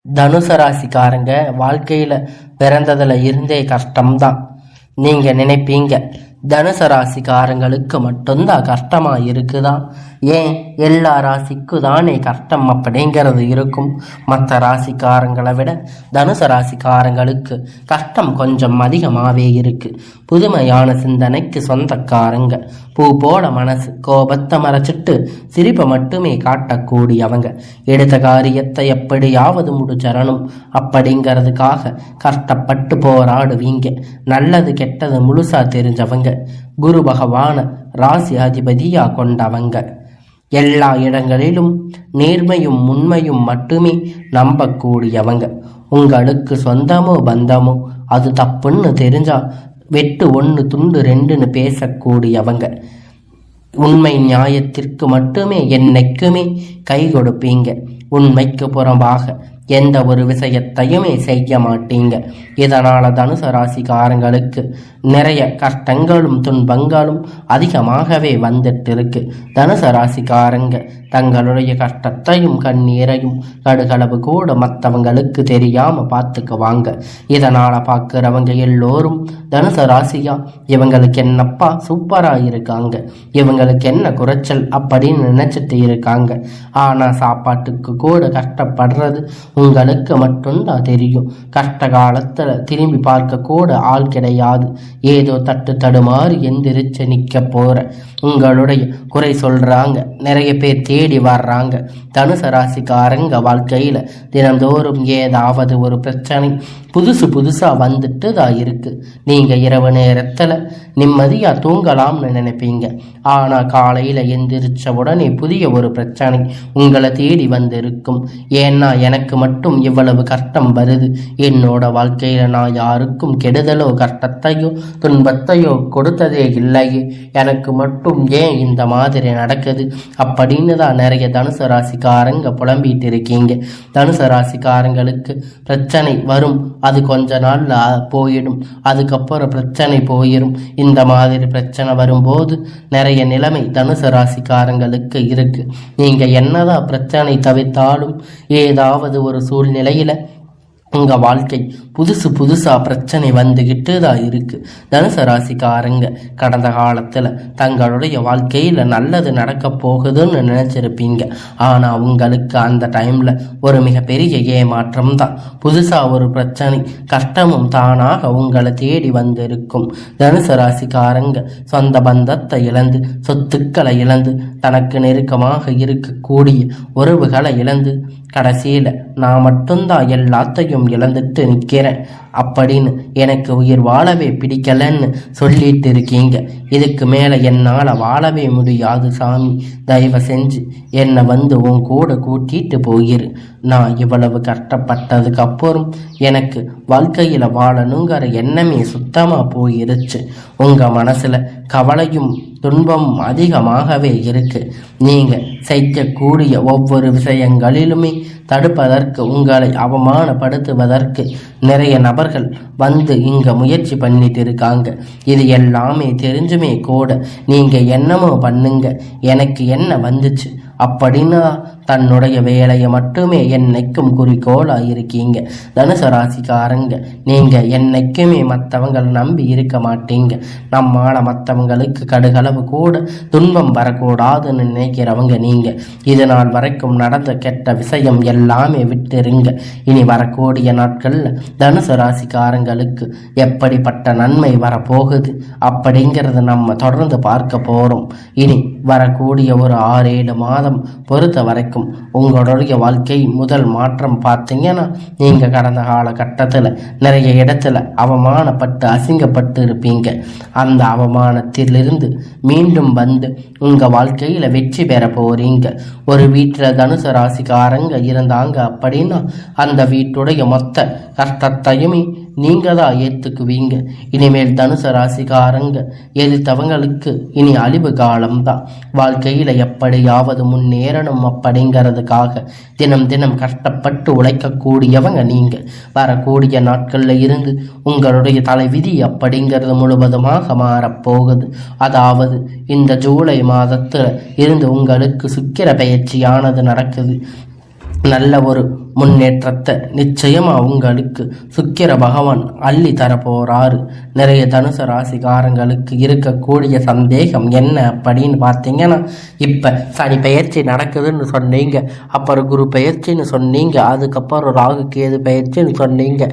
தனுசு ராசிக்காரங்க வாழ்க்கையில பிறந்ததுல இருந்தே கஷ்டம்தான். நீங்க நினைப்பீங்க தனுசு ராசிக்காரங்களுக்கு மட்டும்தான் கஷ்டமா இருக்குதா? ஏன் எல்லா ராசிக்கும் தானே கஷ்டம் அப்படிங்கிறது இருக்கும். மற்ற ராசிக்காரங்களை விட தனுசு ராசிக்காரங்களுக்கு கஷ்டம் கொஞ்சம் அதிகமாகவே இருக்கு. புதுமையான சிந்தனைக்கு சொந்தக்காரங்க, பூ போல மனசு, கோபத்தை மறைச்சிட்டு சிரிப்பை மட்டுமே காட்டக்கூடியவங்க, எடுத்த காரியத்தை எப்படியாவது முடிச்சரணும் அப்படிங்கிறதுக்காக கஷ்டப்பட்டு போராடுவீங்க. நல்லது கெட்டது முழுசா தெரிஞ்சவங்க, குரு பகவான ராசி அதிபதியா கொண்டவங்க, எல்லா இடங்களிலும் நேர்மையும் உண்மையும் மட்டுமே நம்பக்கூடியவங்க. உங்களுக்கு சொந்தமோ பந்தமோ அது தப்புன்னு தெரிஞ்சா வெட்டு 1 துண்டு 2ன்னு பேசக்கூடியவங்க, உண்மை நியாயத்திற்கு மட்டுமே என்னைக்குமே கை கொடுப்பீங்க. உண்மைக்கு புறம்பாக எந்த ஒரு விஷயத்தையுமே செய்ய மாட்டீங்க. இதனால தனுசு ராசிக்காரங்களுக்கு நிறைய கஷ்டங்களும் துன்பங்களும் அதிகமாகவே வந்துட்டு இருக்கு. தனுசு ராசிக்காரங்க தங்களுடைய கஷ்டத்தையும் கண்ணீரையும் கடுகளவு கூட மற்றவங்களுக்கு தெரியாம பார்த்துக்குவாங்க. இதனால பார்க்குறவங்க எல்லோரும் தனுசு ராசியா இவங்களுக்கு என்னப்பா சூப்பரா இருக்காங்க, இவங்களுக்கு என்ன குறைச்சல் அப்படின்னு நினைச்சிட்டு இருக்காங்க. ஆனா சாப்பாட்டுக்கு கூட கஷ்டப்படுறது உங்களுக்கு மட்டும்தான் தெரியும். கஷ்ட காலத்துல திரும்பி பார்க்க கூட ஆள் கிடையாது. ஏதோ தட்டு தடுமாறி எந்திரிச்சு நிக்க போற உங்களுடைய குறை சொல்றாங்க, நிறைய பேர் தேடி வர்றாங்க. தனுசு ராசிக்காரங்க வாழ்க்கையில தினந்தோறும் ஏதாவது ஒரு பிரச்சனை புதுசா வந்துட்டு தான் இருக்கு. நீங்க இரவு நேரத்துல நிம்மதியா தூங்கலாம்னு நினைப்பீங்க. ஆனா காலையில எந்திரிச்ச உடனே புதிய ஒரு பிரச்சனை உங்களை தேடி வந்து இருக்கும். ஏன்னா எனக்கு மட்டும் இவ்வளவு கஷ்டம் வருது, என்னோட வாழ்க்கையில நான் யாருக்கும் கெடுதலோ கஷ்டத்தையோ துன்பத்தையோ கொடுத்ததே இல்லையே, எனக்கு மட்டும் ஏன் இந்த மாதிரி நடக்குது அப்படின்னு தான் நிறைய தனுசு ராசிக்காரங்க புலம்பிட்டு இருக்கீங்க. தனுசு ராசிக்காரங்களுக்கு பிரச்சனை வரும், அது கொஞ்ச நாள்ல போயிடும், அதுக்கப்புறம் பிரச்சனை போயிடும். இந்த மாதிரி பிரச்சனை வரும்போது நிறைய நிலைமை தனுசு ராசிக்காரங்களுக்கு இருக்கு. நீங்க என்னதான் பிரச்சனை தவிர்த்தாலும் ஏதாவது ஒரு சூழ்நிலையில உங்க வாழ்க்கை புதுசா பிரச்சனை வந்துகிட்டு தான் இருக்கு. தனுசு ராசிக்காரங்க கடந்த காலத்துல தங்களுடைய வாழ்க்கையில நல்லது நடக்க போகுதுன்னு நினைச்சிருப்பீங்க. ஆனா உங்களுக்கு அந்த டைம்ல ஒரு மிகப்பெரிய ஏமாற்றம் தான். புதுசா ஒரு பிரச்சனை கஷ்டமும் தானாக உங்களை தேடி வந்து இருக்கும். தனுசு ராசிக்காரங்க சொந்த பந்தத்தை இழந்து, சொத்துக்களை இழந்து, தனக்கு நெருக்கமாக இருக்கக்கூடிய உறவுகளை இழந்து, கடைசியில நான் மட்டும்தான் எல்லாத்தையும் இழந்துட்டு நிற்கிறேன் அப்படின்னு எனக்கு உயிர் வாழவே பிடிக்கலன்னு சொல்லிட்டு இருக்கீங்க. இதுக்கு மேல என்னால வாழவே முடியாது சாமி, தயவு செஞ்சு என்னை வந்து உன் கூட கூட்டிட்டு போயிரு. நான் இவ்வளவு கஷ்டப்பட்டதுக்கு அப்புறம் எனக்கு வாழ்க்கையில வாழணுங்கிற எண்ணமே சுத்தமா போயிருச்சு. உங்க மனசுல கவலையும் துன்பம் அதிகமாகவே இருக்கு. நீங்க செய்யக்கூடிய ஒவ்வொரு விஷயங்களிலுமே தடுப்பதற்கு, உங்களை அவமானப்படுத்துவதற்கு நிறைய நபர்கள் வந்து இங்க முயற்சி பண்ணிட்டு இருக்காங்க. இது எல்லாமே தெரிஞ்சுமே கூட நீங்க என்னமோ பண்ணுங்க, எனக்கு என்ன வந்துச்சு அப்படின்னா தன்னுடைய வேலையை மட்டுமே என்னைக்கும் குறிக்கோளா இருக்கீங்க. தனுசு ராசிக்காரங்க நீங்க என்னைக்குமே மற்றவங்களை நம்பி இருக்க மாட்டீங்க. நம்மால மற்றவங்களுக்கு கடுகளவு கூட துன்பம் வரக்கூடாதுன்னு நினைக்கிறவங்க நீங்க. இது நாள் வரைக்கும் நடந்த கெட்ட விஷயம் எல்லாமே விட்டுருங்க. இனி வரக்கூடிய நாட்கள்ல தனுசு ராசிக்காரங்களுக்கு எப்படிப்பட்ட நன்மை வரப்போகுது அப்படிங்கிறத நம்ம தொடர்ந்து பார்க்க போறோம். இனி வரக்கூடிய ஒரு 6-7 மாதம் பொறுத்த வரைக்கும் உங்களுடைய வாழ்க்கை முதல் மாற்றம் பார்த்தீங்கன்னா, நீங்க கடந்த காலகட்டத்தில் நிறைய இடத்துல அவமானப்பட்டு அசிங்கப்பட்டு இருப்பீங்க. அந்த அவமானத்திலிருந்து மீண்டும் வந்து உங்க வாழ்க்கையில வெற்றி பெற போறீங்க. ஒரு வீட்டில் தனுசு ராசிக்காரங்க இருந்தாங்க அப்படின்னா அந்த வீட்டுடைய மொத்த கஷ்டத்தையுமே நீங்க தான் ஏத்துக்குவீங்க. இனிமேல் தனுசு ராசிக்காரங்க எதிர்த்தவங்களுக்கு இனி அழிவு காலம்தான். வாழ்க்கையில எப்படியாவது முன்னேறணும் அப்படிங்கிறதுக்காக தினம் தினம் கஷ்டப்பட்டு உழைக்கக்கூடியவங்க நீங்க. வரக்கூடிய நாட்கள்ல இருந்து உங்களுடைய தலைவிதி அப்படிங்கிறது முழுவதுமாக மாறப்போகுது. அதாவது இந்த ஜூலை மாதத்துல இருந்து உங்களுக்கு சுக்கிர பயிற்சியானது நடக்குது. நல்ல ஒரு முன்னேற்றத்தை நிச்சயமா உங்களுக்கு சுக்கிர பகவான் அள்ளி தரப்போறாரு. நிறைய தனுசு ராசிக்காரங்களுக்கு இருக்கக்கூடிய சந்தேகம் என்ன அப்படின்னு பார்த்தீங்கன்னா, இப்ப சனி பெயர்ச்சி நடக்குதுன்னு சொன்னீங்க, அப்புறம் குரு பெயர்ச்சின்னு சொன்னீங்க, அதுக்கப்புறம் ராகு கேது பெயர்ச்சின்னு சொன்னீங்க,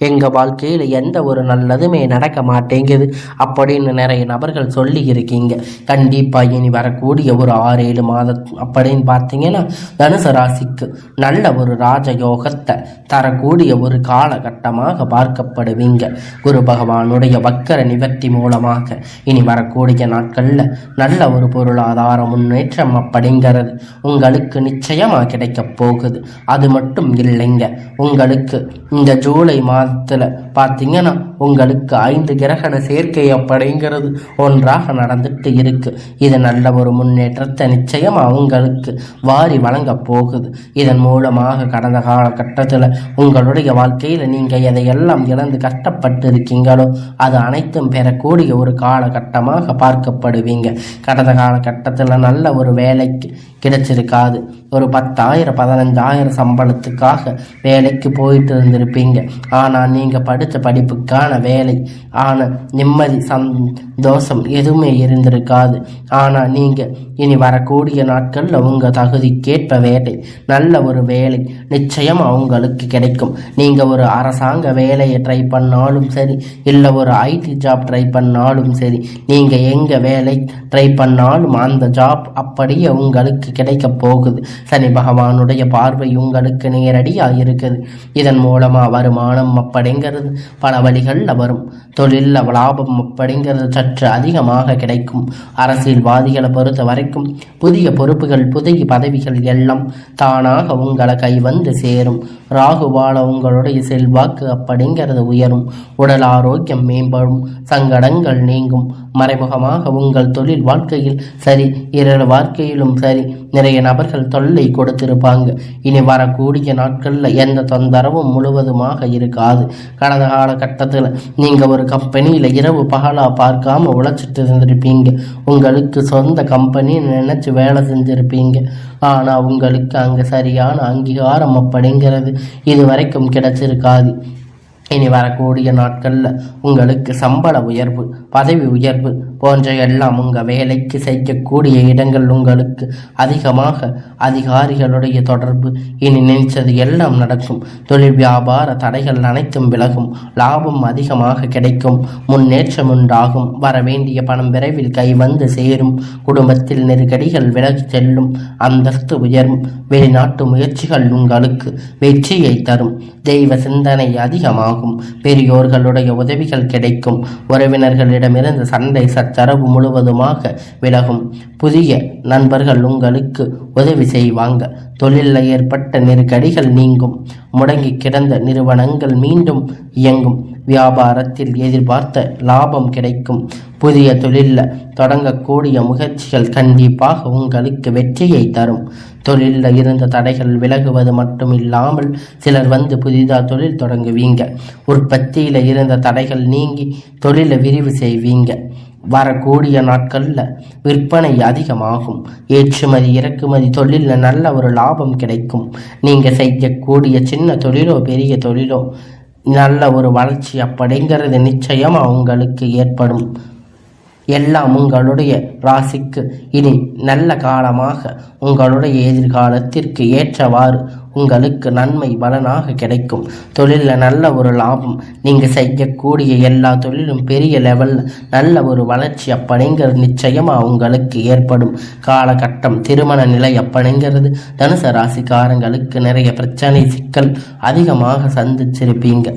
எங்க வாழ்க்கையில எந்த ஒரு நல்லதுமே நடக்க மாட்டேங்குது அப்படின்னு நிறைய நபர்கள் சொல்லி இருக்கீங்க. கண்டிப்பா இனி வரக்கூடிய ஒரு 6-7 மாதம் அப்படின்னு பார்த்தீங்கன்னா தனுசு ராசிக்கு நல்ல ஒரு ராஜயோகத்தை தரக்கூடிய ஒரு காலகட்டமாக பார்க்கப்படுவீங்க. குரு பகவானுடைய வக்கர நிவர்த்தி மூலமாக இனி வரக்கூடிய நாட்கள்ல நல்ல ஒரு பொருளாதார முன்னேற்றம் அப்படிங்கிறது உங்களுக்கு நிச்சயமா கிடைக்க போகுது. அது மட்டும் இல்லைங்க, உங்களுக்கு இந்த ஜூலை மாதத்துல பார்த்தீங்கன்னா உங்களுக்கு 5 கிரகண சேர்க்கை அப்படிங்கிறது ஒன்றாக நடந்துட்டு இருக்கு. இது நல்ல ஒரு முன்னேற்றத்தை நிச்சயமா உங்களுக்கு வாரி வழங்க போகுது. இதன் மூலமாக கடந்த காலகட்டத்தில் உங்களுடைய வாழ்க்கையில் நீங்கள் எதையெல்லாம் இழந்து கஷ்டப்பட்டு இருக்கீங்களோ அது அனைத்தும் பெறக்கூடிய ஒரு காலகட்டமாக பார்க்கப்படுவீங்க. கடந்த காலகட்டத்தில் நல்ல ஒரு வேலைக்கு கிடைச்சிருக்காது. ஒரு 10,000 15,000 சம்பளத்துக்காக வேலைக்கு போயிட்டு இருந்திருப்பீங்க. ஆனால் நீங்கள் படித்த படிப்புக்கான வேலை ஆனால் நிம்மதி சந்தோஷம் எதுவுமே இருந்திருக்காது. ஆனால் நீங்கள் இனி வரக்கூடிய நாட்களில் உங்கள் தகுதிக்கேற்ப வேலை, நல்ல ஒரு வேலை நிச்சயம் அவங்களுக்கு கிடைக்கும். நீங்கள் ஒரு அரசாங்க வேலையை ட்ரை பண்ணாலும் சரி, இல்லை ஒரு ஐடி ஜாப் ட்ரை பண்ணாலும் சரி, நீங்கள் எங்கே வேலை ட்ரை பண்ணாலும் அந்த ஜாப் அப்படியே உங்களுக்கு கிடைக்க போகுது. சனி பகவானுடைய பார்வை உங்களுக்கு நேரடியாக இருக்குது. இதன் மூலமாக வருமானம் அப்படிங்கிறது பல வழிகளில் வரும். தொழிலில் லாபம் அப்படிங்கிறது சற்று அதிகமாக கிடைக்கும். அரசியல்வாதிகளை பொறுத்த வரைக்கும் புதிய பொறுப்புகள், புதிய பதவிகள் எல்லாம் தானாக உங்களை கை வந்து சேரும். ராகுவால உங்களுடைய செல்வாக்கு அப்படிங்கிறது உயரும். உடல் ஆரோக்கியம் மேம்படும். சங்கடங்கள் நீங்கும். மறைமுகமாக உங்கள் தொழில் வாழ்க்கையில் சரி, இரவு வாழ்க்கையிலும் சரி, நிறைய நபர்கள் தொல்லை கொடுத்திருப்பாங்க. இனி வரக்கூடிய நாட்களில் எந்த தொந்தரவும் முழுவதுமாக இருக்காது. கடந்த காலகட்டத்தில் நீங்கள் ஒரு கம்பெனியில் இரவு பகலாக பார்க்காம உழைச்சிட்டு இருந்திருப்பீங்க. உங்களுக்கு சொந்த கம்பெனி நினைச்சு வேலை செஞ்சிருப்பீங்க. ஆனால் உங்களுக்கு அங்கே சரியான அங்கீகாரம் அப்படிங்கிறது இது வரைக்கும் கிடைச்சிருக்காது. இனி வரக்கூடிய நாட்களில் உங்களுக்கு சம்பள உயர்வு, பதவி உயர்வு போன்ற எல்லாம் உங்கள் வேலைக்கு செய்யக்கூடிய இடங்கள் உங்களுக்கு அதிகமாக அதிகாரிகளுடைய தொடர்பு, இனி நினைச்சது எல்லாம் நடக்கும். தொழில் வியாபார தடைகள் அனைத்தும் விலகும். லாபம் அதிகமாக கிடைக்கும். முன்னேற்றம் உண்டாகும். வர வேண்டிய பணம் விரைவில் கை வந்து சேரும். குடும்பத்தில் நெருக்கடிகள் விலகி செல்லும். அந்தஸ்து உயரும். வெளிநாட்டு முயற்சிகள் உங்களுக்கு வெற்றியை தரும். தெய்வ சிந்தனை அதிகமாகும். பெரியோர்களுடைய உதவிகள் கிடைக்கும். உறவினர்களிடமிருந்து சண்டை சச்சரவு முழுவதுமாக விலகும். புதிய நண்பர்கள் உங்களுக்கு உதவி செய்வாங்க. தொழிலில் ஏற்பட்ட நெருக்கடிகள் நீங்கும். முடங்கி கிடந்த நிறுவனங்கள் மீண்டும் இயங்கும். வியாபாரத்தில் எதிர்பார்த்த லாபம் கிடைக்கும். புதிய தொழிலில் தொடங்கக்கூடிய முயற்சிகள் கண்டிப்பாக உங்களுக்கு வெற்றியை தரும். தொழிலில் இருந்த தடைகள் விலகுவது மட்டும் இல்லாமல் சிலர் வந்து புதிதாக தொழில் தொடங்குவீங்க. உற்பத்தியில் இருந்த தடைகள் நீங்கி தொழிலை விரிவு செய்வீங்க. வரக்கூடிய நாட்களில் விற்பனை அதிகமாகும். ஏற்றுமதி இறக்குமதி தொழிலில் நல்ல ஒரு லாபம் கிடைக்கும். நீங்கள் செய்யக்கூடிய சின்ன தொழிலோ பெரிய தொழிலோ நல்ல ஒரு வளர்ச்சி அப்படிங்கிறது நிச்சயமாக உங்களுக்கு ஏற்படும். எல்லாம் உங்களுடைய ராசிக்கு இனி நல்ல காலமாக உங்களுடைய எதிர்காலத்திற்கு ஏற்றவாறு உங்களுக்கு நன்மை பலனாக கிடைக்கும். தொழிலில் நல்ல ஒரு லாபம். நீங்கள் செய்யக்கூடிய எல்லா தொழிலும் பெரிய லெவலில் நல்ல ஒரு வளர்ச்சி அப்படிங்கிறது நிச்சயமாக உங்களுக்கு ஏற்படும். காலகட்டம் திருமண நிலை அப்படிங்கிறது தனுசு ராசிக்காரங்களுக்கு நிறைய பிரச்சனை சிக்கல் அதிகமாக சந்திச்சிருப்பீங்க.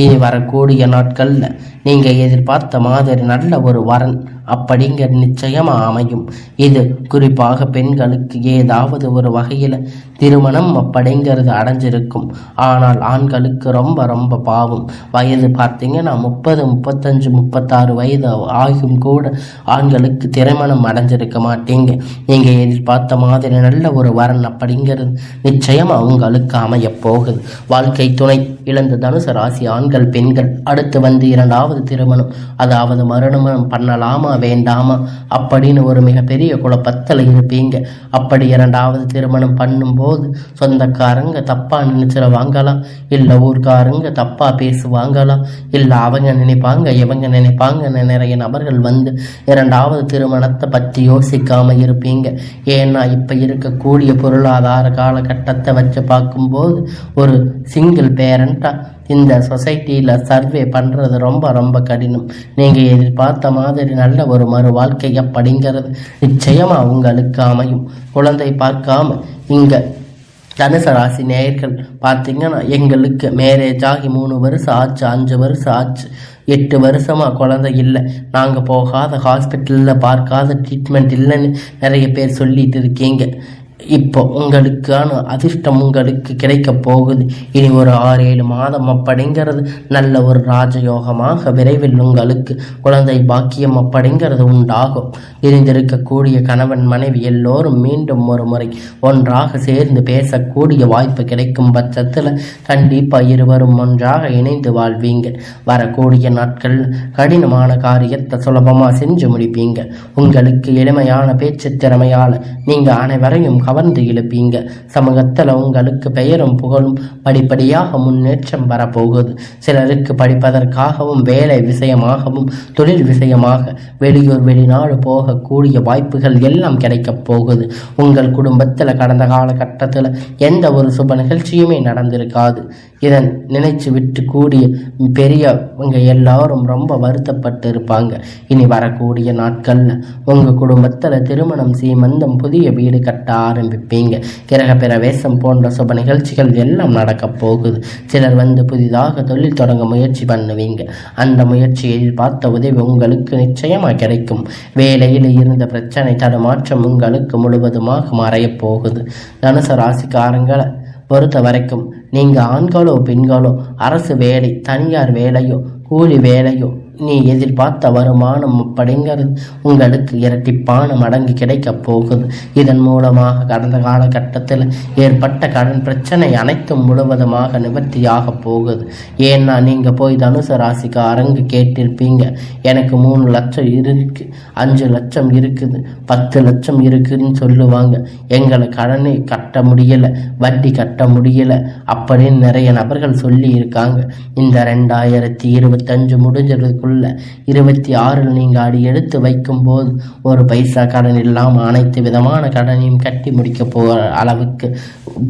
இனி வரக்கூடிய நாட்களில் நீங்கள் எதிர்பார்த்த மாதிரி நல்ல ஒரு வரன் அப்படிங்கிற நிச்சயமாக அமையும். இது குறிப்பாக பெண்களுக்கு ஏதாவது ஒரு வகையில் திருமணம் அப்படிங்கிறது அடைஞ்சிருக்கும். ஆனால் ஆண்களுக்கு ரொம்ப ரொம்ப பாவம். வயது பார்த்தீங்கன்னா 30, 35, 36 வயது ஆகும் கூட ஆண்களுக்கு திருமணம் அடைஞ்சிருக்க மாட்டீங்க. நீங்கள் எதிர்பார்த்த மாதிரி நல்ல ஒரு வரன் அப்படிங்கிறது நிச்சயமாக உங்களுக்கு அமைய போகுது. வாழ்க்கை துணை இழந்த தனுசு ராசி ஆண்கள் பெண்கள் அடுத்து வந்து 2வது திருமணம், அதாவது மறுமணம் பண்ணலாமா வேண்டாமா அப்படின்னு ஒரு மிகப்பெரிய குழப்பத்தில் இருப்பீங்க. அப்படி இரண்டாவது திருமணம் பண்ணும்போது சொந்தக்காரங்க தப்பா நினைச்சிருவாங்களா, இல்லை ஊர்க்காரங்க தப்பா பேசுவாங்களா, இல்லை அவங்க நினைப்பாங்க இவங்க நினைப்பாங்கன்னு நிறைய நபர்கள் வந்து இரண்டாவது திருமணத்தை பற்றி யோசிக்காம இருப்பீங்க. ஏன்னா இப்ப இருக்கக்கூடிய பொருளாதார காலகட்டத்தை வச்சு பார்க்கும்போது ஒரு சிங்கிள் பேரண்டா இந்த சொசைட்டியில் சர்வே பண்ணுறது ரொம்ப ரொம்ப கடினம். நீங்கள் எதிர்பார்த்த மாதிரி நல்ல ஒரு மறு வாழ்க்கை அப்படிங்கிறது நிச்சயமாக உங்களுக்கு அமையும். குழந்தை பார்க்காம இங்கே தனுசு ராசி நேயர்கள் பார்த்தீங்கன்னா, எங்களுக்கு மேரேஜ் ஆகி 3 வருஷம் ஆச்சு, 5 வருஷம் ஆச்சு, 8 வருஷமாக குழந்தை இல்லை, நாங்கள் போகாத ஹாஸ்பிட்டலில் பார்க்காத ட்ரீட்மெண்ட் இல்லைன்னு நிறைய பேர் சொல்லிட்டு இருக்கீங்க. இப்போ உங்களுக்கான அதிர்ஷ்டம் உங்களுக்கு கிடைக்க போகுது. இனி ஒரு 6-7 மாதம் அப்படிங்கிறது நல்ல ஒரு ராஜயோகமாக விரைவில் உங்களுக்கு குழந்தை பாக்கியம் அப்படிங்கிறது உண்டாகும். இருந்திருக்கக்கூடிய கணவன் மனைவி எல்லோரும் மீண்டும் ஒரு முறை ஒன்றாக சேர்ந்து பேசக்கூடிய வாய்ப்பு கிடைக்கும் பட்சத்தில் கண்டிப்பாக இருவரும் ஒன்றாக இணைந்து வாழ்வீங்க. வரக்கூடிய நாட்கள் கடினமான காரியத்தை சுலபமாக செஞ்சு முடிப்பீங்க. உங்களுக்கு எளிமையான பேச்சு திறமையால் நீங்கள் அனைவரையும் கவர்ந்து இழுப்பீங்க. சமூகத்தில் உங்களுக்கு பெயரும் புகழும் படிப்படியாக முன்னேற்றம் வரப்போகுது. சிலருக்கு படிப்பதற்காகவும் வேலை விஷயமாகவும் தொழில் விஷயமாக வெளியூர் வெளிநாடு போகக்கூடிய வாய்ப்புகள் எல்லாம் கிடைக்கப் போகுது. உங்கள் குடும்பத்தில் கடந்த காலகட்டத்தில் எந்த ஒரு சுப நிகழ்ச்சியுமே நடந்திருக்காது. இதன் நினைச்சு விட்டு கூடிய பெரியவங்க எல்லாரும் ரொம்ப வருத்தப்பட்டு இருப்பாங்க. இனி வரக்கூடிய நாட்கள்ல உங்க குடும்பத்துல திருமணம், சீமந்தம், புதிய வீடு கட்ட ஆரம்பிப்பீங்க. கிரக பிரவேசம் போன்ற சுப நிகழ்ச்சிகள் எல்லாம் நடக்க போகுது. சிலர் வந்து புதிதாக தொழில் தொடங்க முயற்சி பண்ணுவீங்க. அந்த முயற்சியை பார்த்த உதவி உங்களுக்கு நிச்சயமா கிடைக்கும். வேலையில் இருந்த பிரச்சனை தடுமாற்றம் உங்களுக்கு முழுவதுமாக மறைய போகுது. தனுசு ராசிக்காரங்களை பொறுத்த வரைக்கும் நீங்கள் ஆண்களோ பெண்களோ அரசு வேலை, தனியார் வேலையோ, கூலி வேலையோ, நீ எதிர்பார்த்த வருமானம் அப்படிங்கிறது உங்களுக்கு இரட்டிப்பான மடங்கு கிடைக்க போகுது. இதன் மூலமாக கடந்த காலகட்டத்தில் ஏற்பட்ட கடன் பிரச்சனை அனைத்தும் முழுவதுமாக நிவர்த்தியாக போகுது. ஏன்னா நீங்கள் போய் தனுசு ராசிக்கு அரங்கு கேட்டிருப்பீங்க, எனக்கு 3 லட்சம் இருக்கு, 5 லட்சம் இருக்குது, 10 லட்சம் இருக்குதுன்னு சொல்லுவாங்க. எங்களை கடனை கட்ட முடியலை, வட்டி கட்ட முடியலை அப்படின்னு நிறைய நபர்கள் சொல்லி இருக்காங்க. இந்த 2025 முடிஞ்சதுக்கு 26 நீங்கள் அடி எடுத்து வைக்கும் போது ஒரு பைசா கடன் இல்லாமல் அனைத்து விதமான கடனையும் கட்டி முடிக்க போகிற அளவுக்கு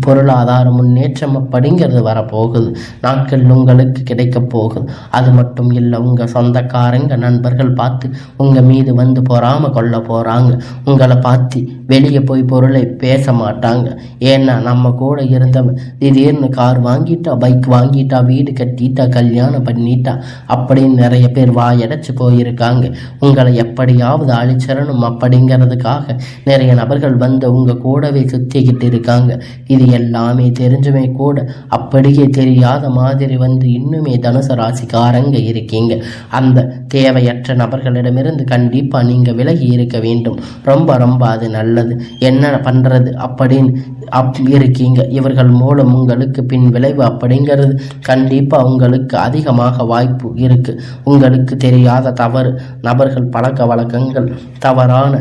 பொருளாதார முன்னேற்றம் அப்படிங்கிறது வரப்போகுது. நாட்கள் உங்களுக்கு கிடைக்க போகுது. அது மட்டும் இல்லை, உங்கள் சொந்தக்காரங்க நண்பர்கள் பார்த்து உங்கள் மீது வந்து பொறாம கொள்ள போகிறாங்க. உங்களை பார்த்து வெளியே போய் பொருளை பேச மாட்டாங்க. ஏன்னா நம்ம கூட இருந்தவன் திடீர்னு கார் வாங்கிட்டா, பைக் வாங்கிட்டா, வீடு கட்டிட்டா, கல்யாணம் பண்ணிட்டா அப்படின்னு நிறைய பேர் வாயடைச்சு போயிருக்காங்க. உங்களை எப்படியாவது அழிச்சிடணும் அப்படிங்கிறதுக்காக நிறைய நபர்கள் வந்து உங்க கூடவே சுத்திக்கிட்டு இருக்காங்க. இது எல்லாமே தெரிஞ்சுமே கூட அப்படியே தெரியாத மாதிரி வந்து இன்னுமே தனுசு ராசிக்காரங்க இருக்கீங்க. அந்த தேவையற்ற நபர்களிடமிருந்து கண்டிப்பா நீங்க விலகி இருக்க வேண்டும். ரொம்ப ரொம்ப அது நல்லது. என்ன பண்றது அப்படின்னு இருக்கீங்க. இவர்கள் மூலம் உங்களுக்கு பின் விளைவு அப்படிங்கிறது கண்டிப்பா உங்களுக்கு அதிகமாக வாய்ப்பு இருக்கு. உங்களுக்கு தெரியாத தவறு நபர்கள், பழக்க வழக்கங்கள், தவறான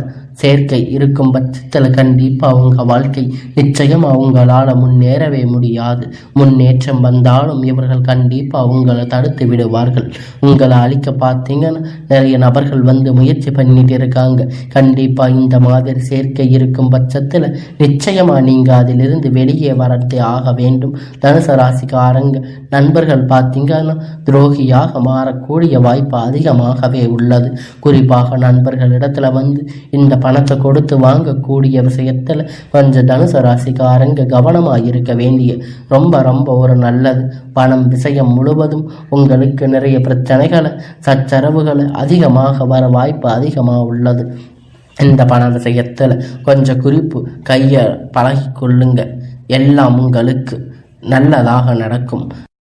சேர்க்கை இருக்கும் பட்சத்தில் கண்டிப்பாக உங்கள் வாழ்க்கை நிச்சயமாக உங்களால் முன்னேறவே முடியாது. முன்னேற்றம் வந்தாலும் இவர்கள் கண்டிப்பாக உங்களை தடுத்து விடுவார்கள். உங்களை அழிக்க பார்த்தீங்கன்னா நிறைய நபர்கள் வந்து முயற்சி பண்ணிட்டு இருக்காங்க. கண்டிப்பாக இந்த மாதிரி சேர்க்கை இருக்கும் பட்சத்தில் நிச்சயமாக நீங்கள் அதிலிருந்து வெளியே வரத்தே ஆக வேண்டும். தனுசு ராசிக்காரங்க நண்பர்கள் பார்த்தீங்கன்னா துரோகியாக மாறக்கூடிய வாய்ப்பு அதிகமாகவே உள்ளது. குறிப்பாக நண்பர்களிடத்துல வந்து இந்த பணத்தை கொடுத்து வாங்கக்கூடிய விஷயத்தில் கொஞ்சம் தனுசு ராசிக்காரங்க கவனமாக இருக்க வேண்டிய ரொம்ப ரொம்ப ஒரு நல்லது. பணம் விஷயம் முழுவதும் உங்களுக்கு நிறைய பிரச்சனைகளை, சச்சரவுகளை அதிகமாக வர வாய்ப்பு அதிகமாக உள்ளது. இந்த பண விஷயத்தில் கொஞ்சம் குறிப்பு கையை பழகி கொள்ளுங்க. எல்லாம் உங்களுக்கு நல்லதாக நடக்கும்.